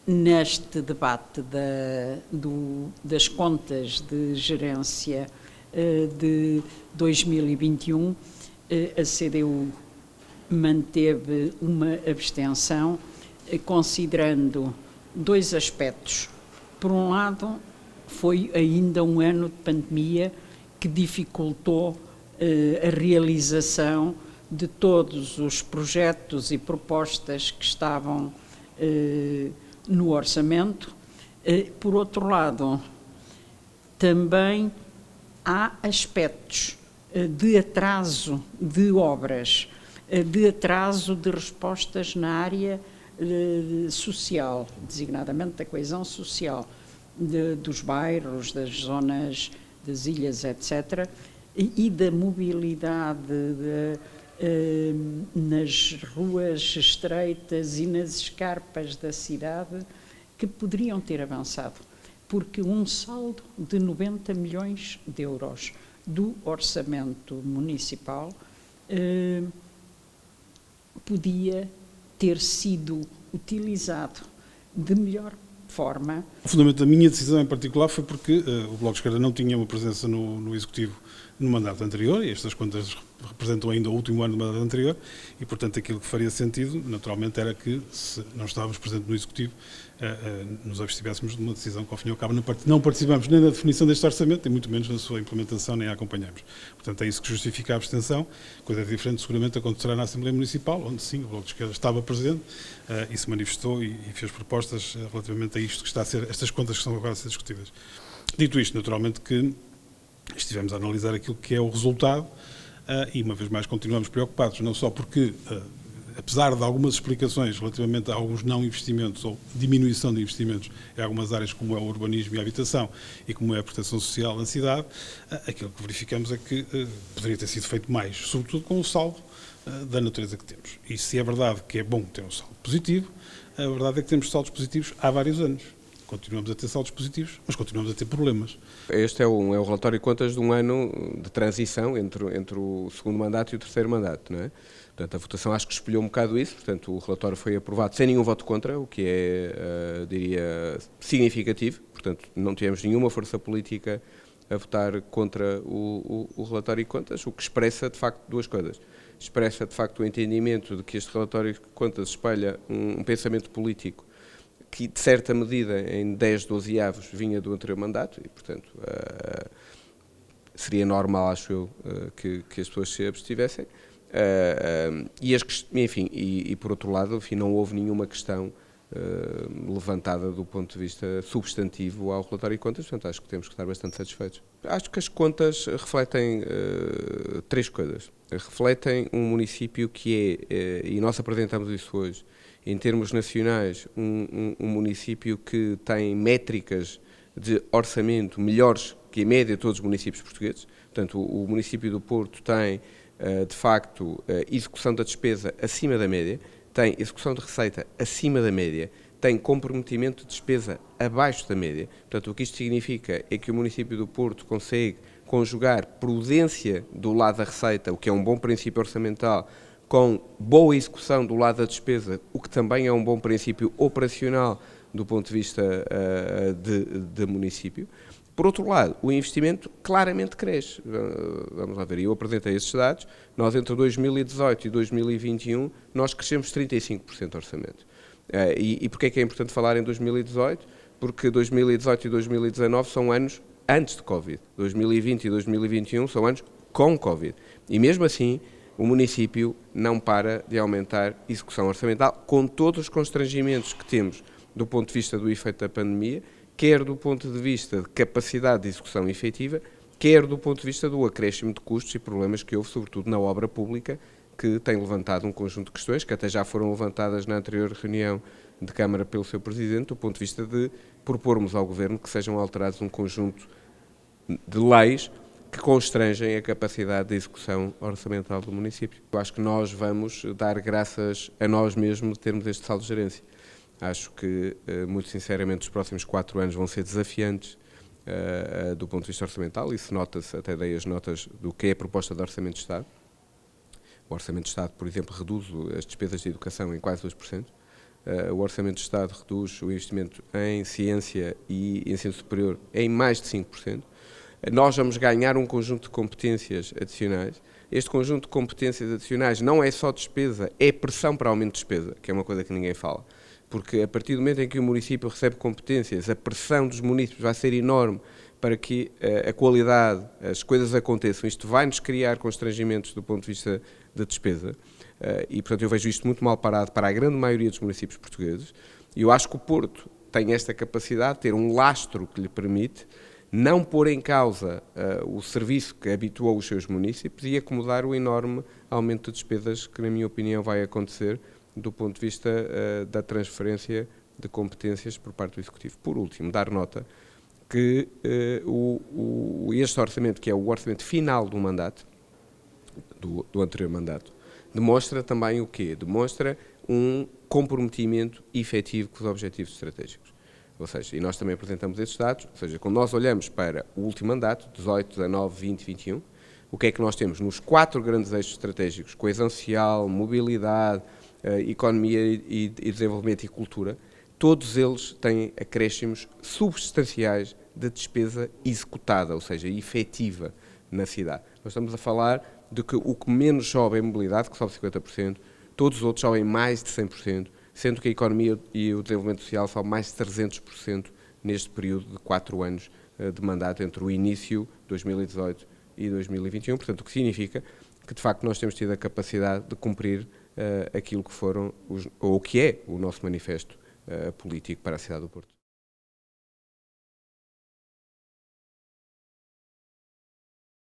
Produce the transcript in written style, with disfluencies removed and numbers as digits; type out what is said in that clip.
neste debate das contas de gerência de 2021, a CDU manteve uma abstenção, considerando dois aspectos. Por um lado, foi ainda um ano de pandemia que dificultou a realização de todos os projetos e propostas que estavam no orçamento. Por outro lado, também há aspectos de atraso de obras, de atraso de respostas na área social, designadamente da coesão social, dos bairros, das zonas, das ilhas, etc., e da mobilidade nas ruas estreitas e nas escarpas da cidade, que poderiam ter avançado, porque um saldo de 90 milhões de euros do orçamento municipal podia ter sido utilizado de melhor forma. O fundamento da minha decisão em particular foi porque o Bloco de Esquerda não tinha uma presença no Executivo no mandato anterior, e estas contas representam ainda o último ano do mandato anterior, e portanto aquilo que faria sentido, naturalmente, era que, se não estávamos presentes no Executivo, nos abstivéssemos de uma decisão que, ao fim e ao cabo, não participamos nem na definição deste orçamento, e muito menos na sua implementação, nem a acompanhamos. Portanto, é isso que justifica a abstenção. Coisa diferente, seguramente, acontecerá na Assembleia Municipal, onde sim, o Bloco de Esquerda estava presente e se manifestou e fez propostas relativamente a isto que está a ser, estas contas que estão agora a ser discutidas. Dito isto, naturalmente que estivemos a analisar aquilo que é o resultado e, uma vez mais, continuamos preocupados, não só porque, apesar de algumas explicações relativamente a alguns não investimentos ou diminuição de investimentos em algumas áreas como é o urbanismo e a habitação e como é a proteção social na cidade, aquilo que verificamos é que poderia ter sido feito mais, sobretudo com o saldo da natureza que temos. E se é verdade que é bom ter um saldo positivo, a verdade é que temos saldos positivos há vários anos. Continuamos a ter saldos positivos, mas continuamos a ter problemas. Este é o relatório de contas de um ano de transição entre o segundo mandato e o terceiro mandato, não é? Portanto, a votação acho que espelhou um bocado isso, portanto, o relatório foi aprovado sem nenhum voto contra, o que é, diria, significativo, portanto, não tivemos nenhuma força política a votar contra o relatório de contas, o que expressa, de facto, duas coisas. Expressa, de facto, o entendimento de que este relatório de contas espelha um pensamento político que, de certa medida, em 10, 12 avos, vinha do anterior mandato e, portanto, seria normal, acho eu, que as pessoas se abstivessem. E, por outro lado, enfim, não houve nenhuma questão levantada do ponto de vista substantivo ao relatório de contas, portanto, acho que temos que estar bastante satisfeitos. Acho que as contas refletem três coisas. Refletem um município que é, e nós apresentamos isso hoje, em termos nacionais, um município que tem métricas de orçamento melhores que a média de todos os municípios portugueses. Portanto, o município do Porto tem, de facto, execução da despesa acima da média, tem execução de receita acima da média, tem comprometimento de despesa abaixo da média. Portanto, o que isto significa é que o município do Porto consegue conjugar prudência do lado da receita, o que é um bom princípio orçamental, com boa execução do lado da despesa, o que também é um bom princípio operacional do ponto de vista de município. Por outro lado, o investimento claramente cresce. Vamos lá ver, eu apresentei esses dados, nós entre 2018 e 2021, nós crescemos 35% de orçamento. E porquê é que é importante falar em 2018? Porque 2018 e 2019 são anos antes de Covid. 2020 e 2021 são anos com Covid. E mesmo assim, o município não para de aumentar execução orçamental, com todos os constrangimentos que temos do ponto de vista do efeito da pandemia, quer do ponto de vista de capacidade de execução efetiva, quer do ponto de vista do acréscimo de custos e problemas que houve, sobretudo na obra pública, que tem levantado um conjunto de questões, que até já foram levantadas na anterior reunião de Câmara pelo seu Presidente, do ponto de vista de propormos ao Governo que sejam alterados um conjunto de leis que constrangem a capacidade de execução orçamental do município. Eu acho que nós vamos dar graças a nós mesmos de termos este saldo de gerência. Acho que, muito sinceramente, os próximos 4 anos vão ser desafiantes do ponto de vista orçamental. Isso nota-se, até dei as notas do que é a proposta de Orçamento de Estado. O Orçamento de Estado, por exemplo, reduz as despesas de educação em quase 2%. o Orçamento de Estado reduz o investimento em ciência e ensino superior em mais de 5%. Nós vamos ganhar um conjunto de competências adicionais. Este conjunto de competências adicionais não é só despesa, é pressão para aumento de despesa, que é uma coisa que ninguém fala. Porque a partir do momento em que o município recebe competências, a pressão dos municípios vai ser enorme para que a qualidade, as coisas aconteçam. Isto vai-nos criar constrangimentos do ponto de vista da despesa e, portanto, eu vejo isto muito mal parado para a grande maioria dos municípios portugueses e eu acho que o Porto tem esta capacidade de ter um lastro que lhe permite não pôr em causa o serviço que habituou os seus municípios e acomodar o enorme aumento de despesas que, na minha opinião, vai acontecer do ponto de vista da transferência de competências por parte do Executivo. Por último, dar nota que este orçamento, que é o orçamento final do mandato, do anterior mandato, demonstra também o quê? Demonstra um comprometimento efetivo com os objetivos estratégicos. Ou seja, e nós também apresentamos esses dados, ou seja, quando nós olhamos para o último mandato, 18, 19, 20, 21, o que é que nós temos nos 4 grandes eixos estratégicos, coesão social, mobilidade, economia e desenvolvimento e cultura, todos eles têm acréscimos substanciais de despesa executada, ou seja, efetiva na cidade. Nós estamos a falar de que o que menos sobe é a mobilidade, que sobe 50%, todos os outros sobem mais de 100%, sendo que a economia e o desenvolvimento social sobem mais de 300% neste período de 4 anos de mandato, entre o início, 2018 e 2021. Portanto, o que significa que, de facto, nós temos tido a capacidade de cumprir aquilo que foram, ou que é o nosso manifesto político para a cidade do Porto.